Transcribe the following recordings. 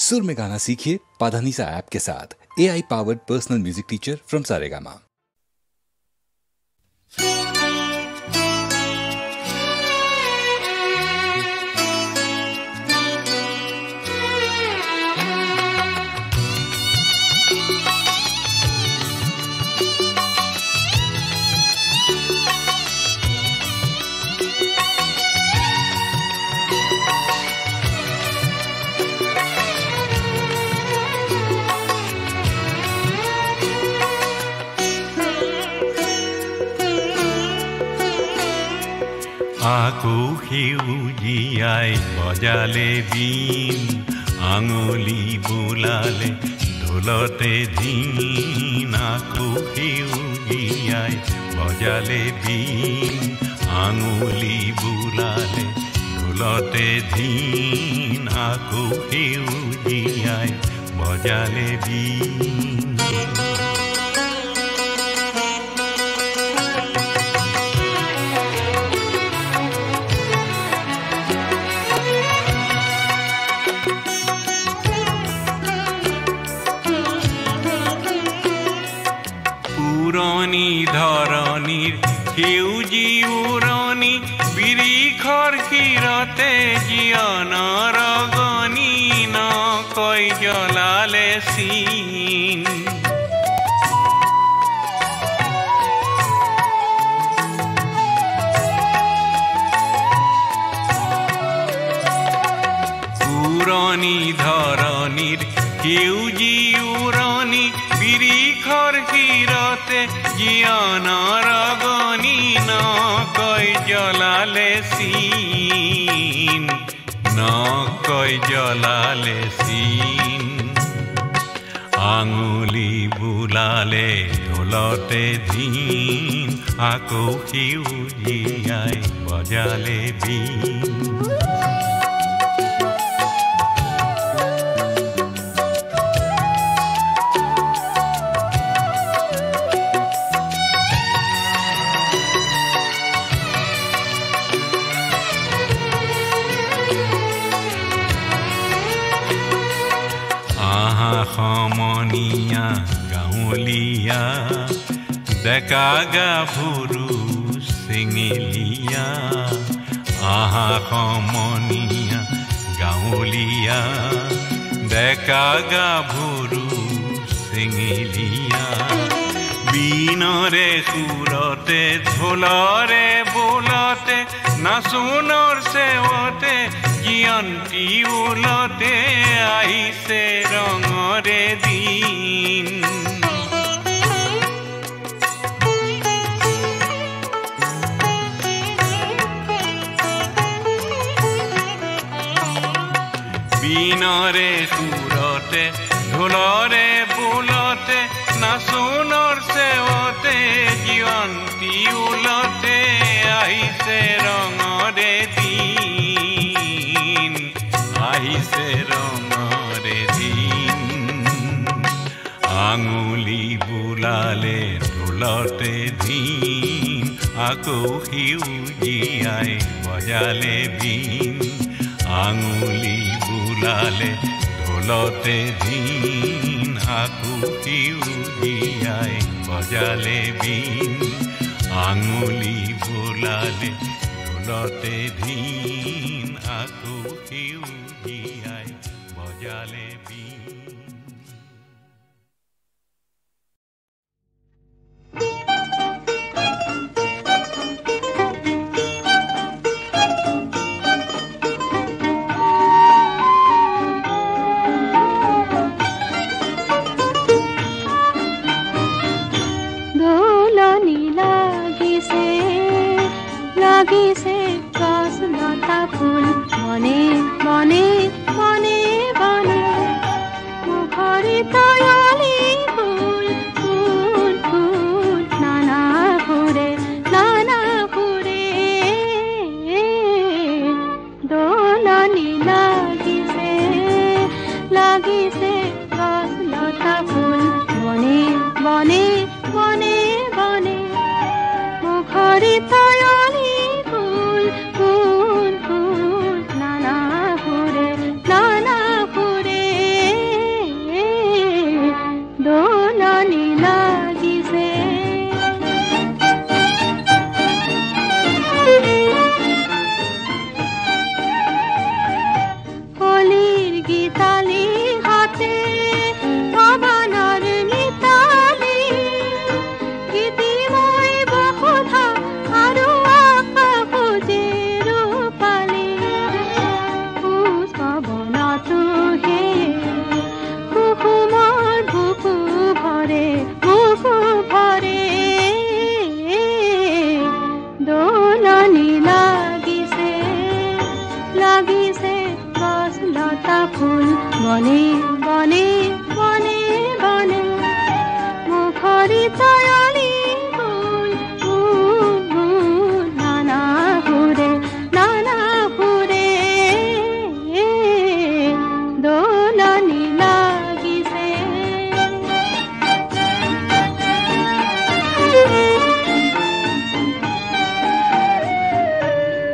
सुर में गाना सीखिए पाधानीसा ऐप के साथ। AI powered personal music teacher from Saregama. আকো সেউজীয়াই বজালে বীণ আঙুলি বোলালে ঢোলতে ধিন। আকো সেউজীয়াই বজালে বীণ আঙুলি বোলালে ঢোলতে ধিন। আকো সেউজীয়াই বজালে বীণ। পুৰণি ধৰণিৰ সেউজী উৰণি বিৰিখৰ শিৰতে জীয়নৰ গণি নকৈ জ্বলালে চিন। পুৰণি ধৰণিৰ সেউজী উৰণি বিৰিখৰ শিৰতে জীয়নৰ গণি নকৈ জ্বলালে চিন। নকৈ জ্বলালে চিন। আঙুলি বোলালে ঢোলতে ধিন। আকৌ সেউজীয়াই বজালে বীণ। সমনীয়া গাঁৱলীয়া ডেকা গাভৰু চেঙেলীয়া। আহা সমনীয়া গাঁৱলীয়া ডেকা গাভৰু চেঙেলীয়া। বীণৰে সুৰতে ঢোলৰে বোলতে নাচোনৰ চেৱতে জীয়ন্তী ওলতে আহিছে ৰঙৰে দিন। বীণৰে সুৰতে ঢোলৰে বোলতে নাচোনৰ চেৱতে জীয়ন্তী ওলতে আহিছে ৰঙৰে দিন। আহিছে ৰঙৰে দিন। আঙুলি বোলালে ঢোলতে ধিন। আকৌ সেউজীয়াই বজালে বীণ। আঙুলি বোলালে ঢোলতে ধিন। আকো সেউজীয়াই বজালে বীণ। আঙুলি বোলালে ঢোলতে ধিন। আকো সেউজীয়াই বজালে বীণ। লাগিছে গছ লতা ফুল মনে মনে মনে বনে। গীতালি হাতে অবানৰ মিতালি গীতিময় বসুধা আৰু আকাশে ৰূপালী পুষ্পবনতো হে কুসুমৰ বুকু ভৰে দোলনি লাগিছে লাগিছে গছ লতা ফুল বনে বনে বনে বনে মুখৰিত অলি ফুল নানা ফুৰে দোলনি লাগিছে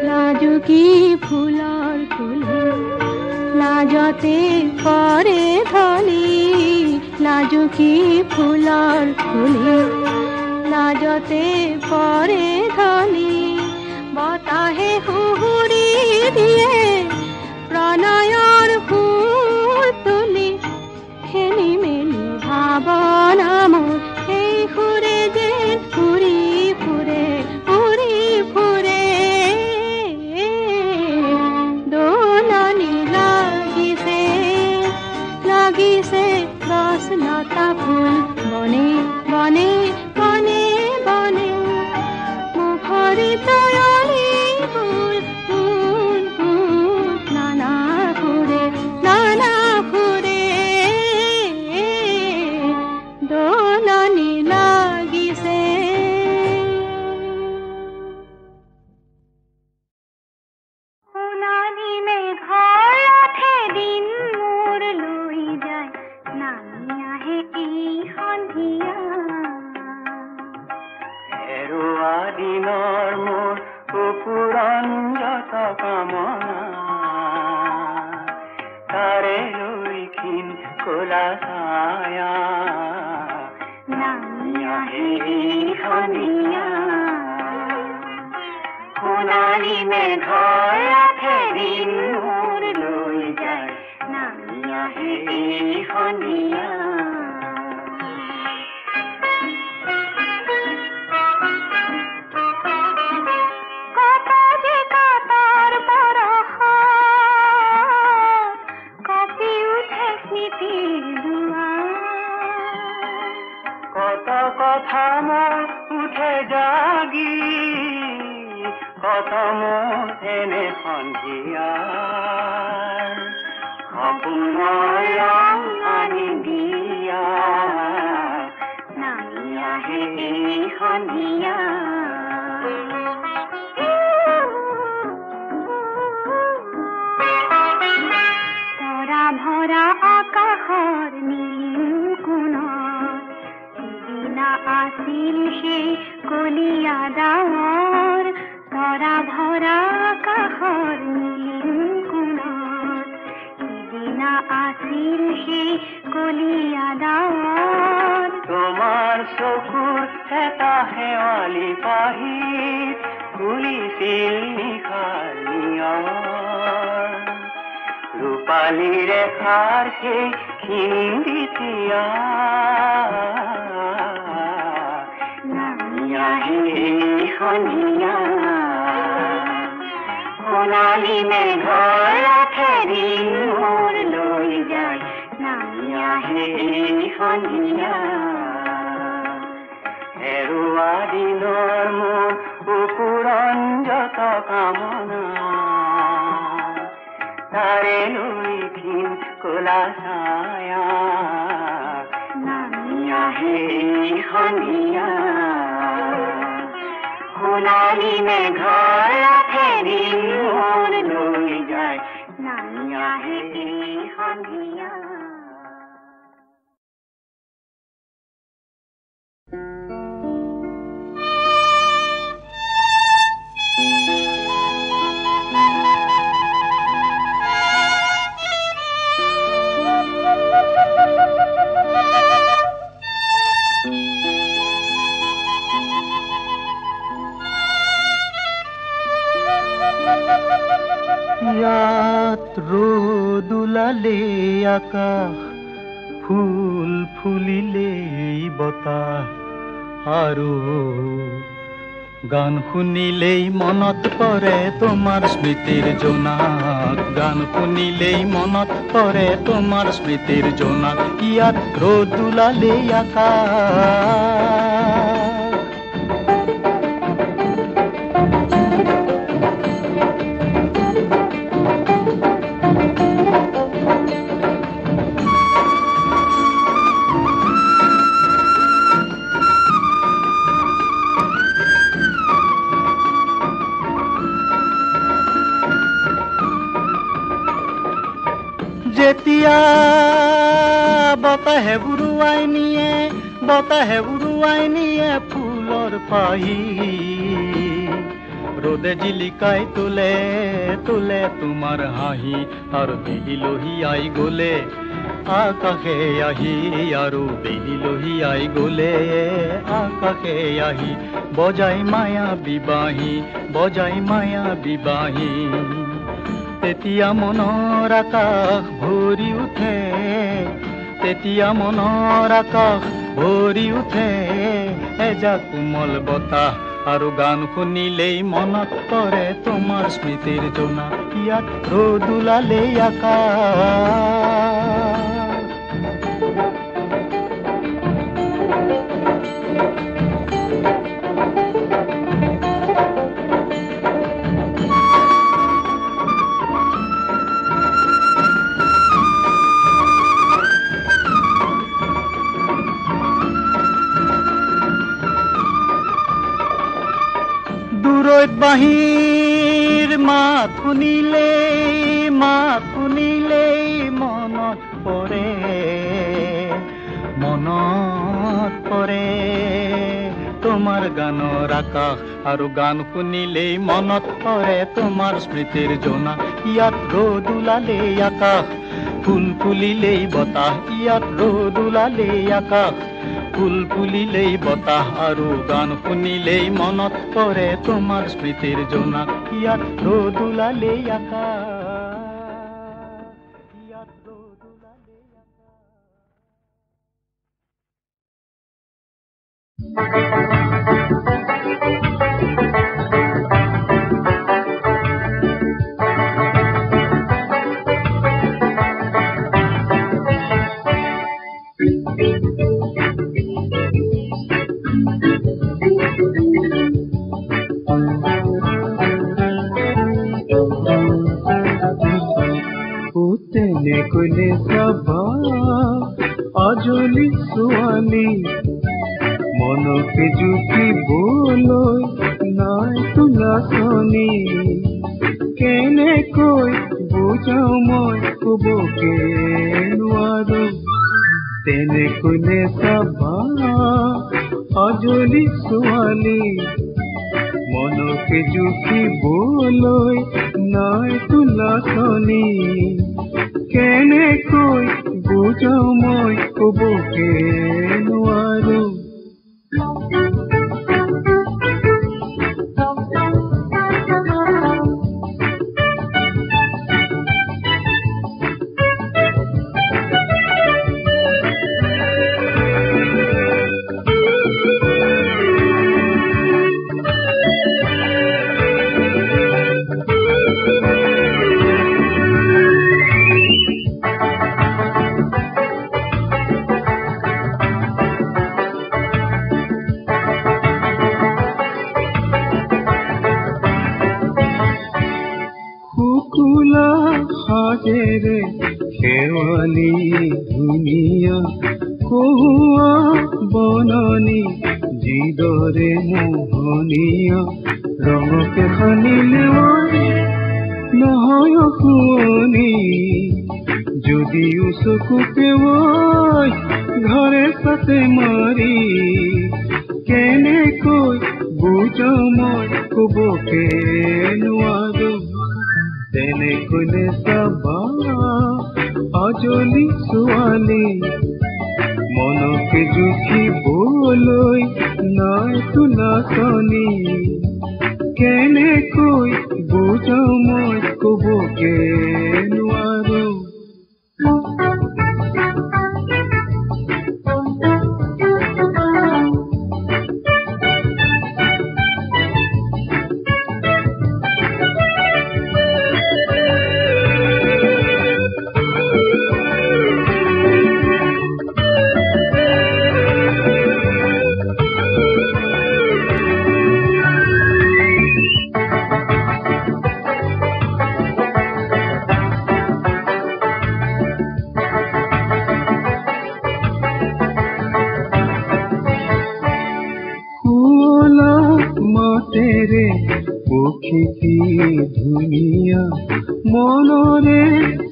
লাজুকী ফুলৰ ফুলে লাজতে কৰে ধনী লাজুকী ফুলৰ ফুলে লাজতে কৰে ধনী বতাহে সুহুৰি দিয়ে প্ৰণয়ৰ সুৰ তুলি খেলি মেলি ভাৱনা মোৰ সেই সুৰে যেন উৰি ফুৰে দোলনি লাগিছে লাগিছে গছ লতা ফুল বনে বনে বনে বনে মুখৰিত অলি ফুল নানা ফুৰে দোলনি লাগিছে সোণালী মেঘৰ ৰথে দিন মোৰ লৈ যায় নামি আহে এই সন্ধিয়া হেৰুৱা দিনৰ মোৰ পুৰঞ্জত কামনা তাৰে লৈ ক্ষীণ ক'লা ছায়া নামি আহে এই সন্ধিয়া সোণালী মেঘৰ ৰথে দিন মোৰ লৈ যায় নামি আহে এই সন্ধিয়া কত যে কাতাৰ বৰষত কঁপি উঠে স্মৃতিৰ দুৱাৰ কত কথা মোৰ উঠে জাগি কত মোৰ এনে সন্ধিয়াৰ সপোনৰ ৰং আনি দিয়া নামি আহে এই সন্ধিয়া তৰা ভৰা আকাশৰ নীল কোণত সিদিনা আছিল সেই কলীয়া ডাৱৰ তৰা ভৰা আকাশৰ নীল কোণত সিদিনা আছিল সেই কলীয়া ডাৱৰ তোমাৰ চকুৰ এটা শেৱালি পাহিত খুলিছিল নিশাৰ নিয়ৰ ৰূপালীৰে সাৰ সেই খিন্দিতিয়া নামি আহে সন্ধিয়া সোণালী মেঘৰ ৰথে দিন মোৰ লৈ যায় নামি আহে সন্ধিয়া হেৰুৱা দিনৰ মোৰ পুৰঞ্জত কামনা তাৰে লৈ ক্ষীণ ক'লা ছায়া নামি আহে সন্ধিয়া সোণালী মেঘৰ ৰথে দিন মোৰ লৈ যায় নামি আহে সন্ধিয়া ইয়াত ৰ'দ ওলালে আকাশ ফুল ফুলিলেই বতাহ আৰু গান শুনিলেই মনত পৰে তোমাৰ স্মৃতিৰ জোনাক গান শুনিলেই মনত পৰে তোমাৰ স্মৃতিৰ জোনাক ইয়াত ৰ'দ ওলালেই আকাশ যেতিয়া বতাহে উৰুৱাই নিয়ে ফুলৰ পাহি ৰ'দে জিলিকাই তোলে তোমাৰ হাঁহি আৰু বিহিলহি আই গ'লে আকাশে আহি আৰু বিহিলহি আই গ'লে আকাশে আহি বজাই মায়া বিবাহী তেতিয়া মনৰ আকাশ ভৰি উঠে এজাক কোমল বতাহ আৰু গান শুনিলেই মনত পৰে তোমাৰ স্মৃতিৰ জোনাক ইয়াত ৰ'দ ওলালেই আকাশ দূৰৈত বাঁহীৰ মাত শুনিলেই মনত পৰে তোমাৰ গানৰ আকাশ আৰু গান শুনিলেই মনত পৰে তোমাৰ স্মৃতিৰ জোনাক ইয়াত ৰ'দ ওলালেই আকাশ ফুল ফুলিলেই বতাহ ইয়াত ৰ'দ ওলালেই আকাশ ফুল ফুলিলেই বতাহ আৰু গান শুনিলেই মনত পৰে তোমাৰ স্মৃতিৰ জোনাক ইয়াত ৰ'দ ওলালেই কইলে সভা আজলি ছোৱালী মনকে জুখিবলৈ নাই তোলাচনী কেনেকৈ বুজাও মই কবকে নোৱাৰো তেনেকৈলে চাবা আজলি ছোৱালী মনকে জুখিবলৈ নাই তোলাচনী কেনেকৈ বুজাও মই কবকে নোৱাৰো সাজেৰে শেৱালি ধুনীয়া কহুৱা বননি যিদৰে মোহনীয়া ৰঙকে সানিলে নহয় শুৱনি যদিও চকুকে ঘৰে সাথে মাৰি কেনেকৈ বুজাও মই কবকে নোৱাৰো তেনেকৈলে চাবা আজলি ছোৱালী মনকে জুখিবলৈ নাই তোলাচনী কেনেকৈ বুজাও মই কবকে নোৱাৰো মাতেৰে পক্ষী ধুনীয়া মনৰে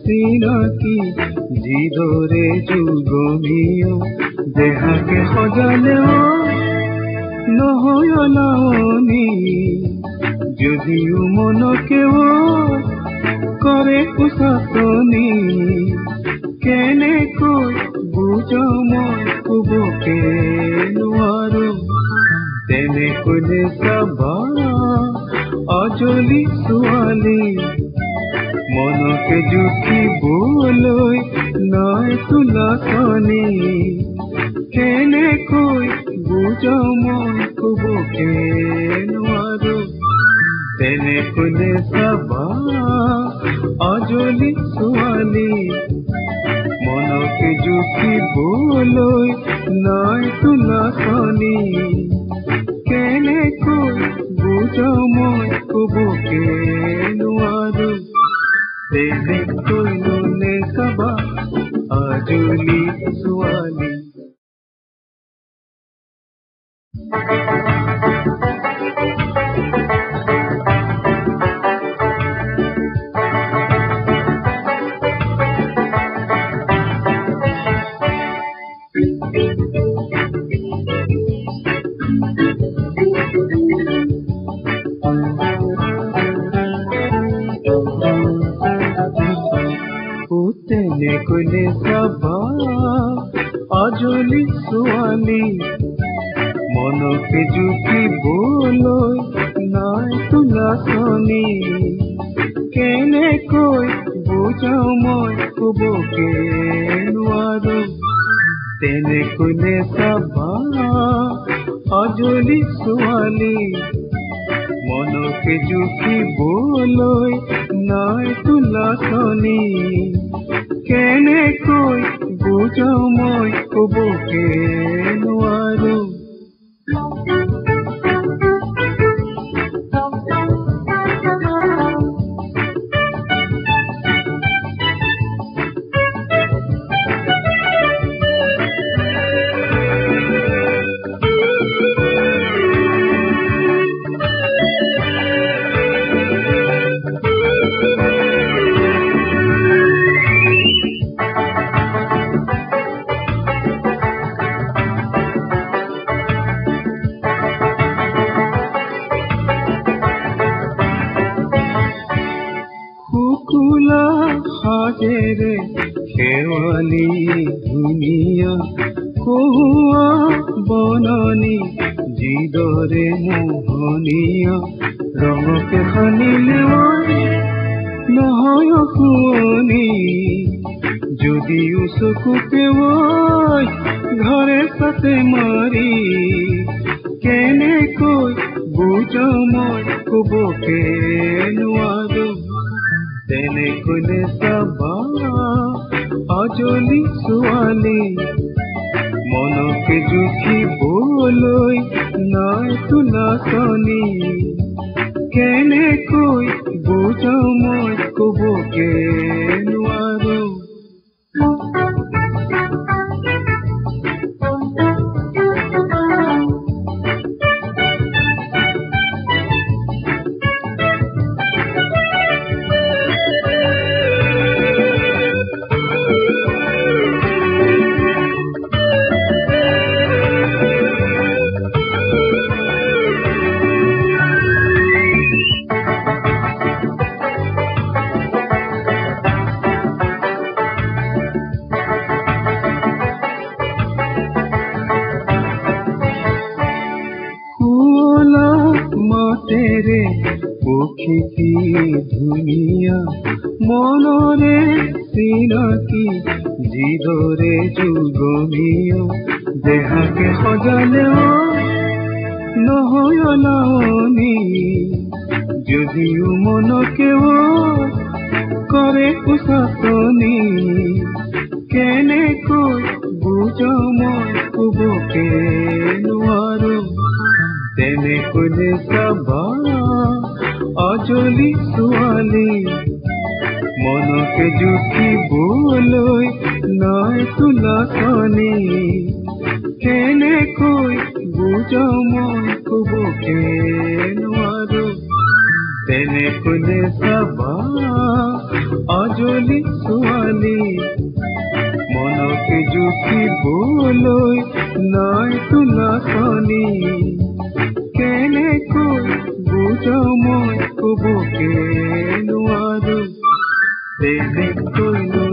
চিনাকি যিদৰে যুগমীয়া দেহাকে সজালেও নহয় লাৱনি যদিও মনকেও কৰে উচাতনি কেনেকৈ বুজাও মই কবকে নোৱাৰো তেনেকৈ চাবা অজলি ছোৱালী মনকে জুখিবলৈ নাই তুলাচনি কেনেকৈ বুজাও মই কবকে নোৱাৰো তেনেকৈ চাবা অজলি ছোৱালী মনকে জুখিবলৈ নাই তুলাচনি কেনেকৈ বুজাও মই কবকে নোৱাৰো তেনেকৈ নুনে চাবা অজলি ছোৱালী তেনেকৈ চাবা অজলি ছোৱালী মনকে জুখিবলৈ নাই তুলাচনি কেনেকৈ বুজাও মই কবকে নোৱাৰো তেনেকৈ চাবা অজলি ছোৱালী মনকে জুখিবলৈ নাই তুলাচনি কেনেকৈ বুজাও মই কবকে নোৱাৰো হাতেৰে শেৱালি ধুনীয়া কহুৱা বননি যিদৰে মোহনীয়া ৰঙকে সানিলেও নহয় শুৱনি যদিও চকুকে ঘৰে চাতে মাৰি কেনেকৈ বুজাও মই কবকে নোৱাৰো তেনেকৈ চাবা অজলি ছোৱালী মনকে জুখিবলৈ নাই তুলাচনি কেনেকৈ বুজাও মই কবকে নোৱাৰো মাতেৰে পক্ষী ধুনীয়া মনৰে চিনাকি যিদৰে যুগমীয়া দেহাকে সজালেও নহয় লাৱনি যদিও মনকেও কৰে উচাতনি কেনেকৈ বুজাও মই কবকে নোৱাৰো তেনেকৈ চাবা অজলি ছোৱালী মনকে জুখিবলৈ নাই তুলাচনি কেনেকৈ বুজাও মই কবকে নোৱাৰো তেনে কোনে চাবা অজলি ছোৱালী মনকে জুখিবলৈ নাই তোলাচনী কেনেকৈ বুজ মই কবকে নোৱাৰো তেনেকৈ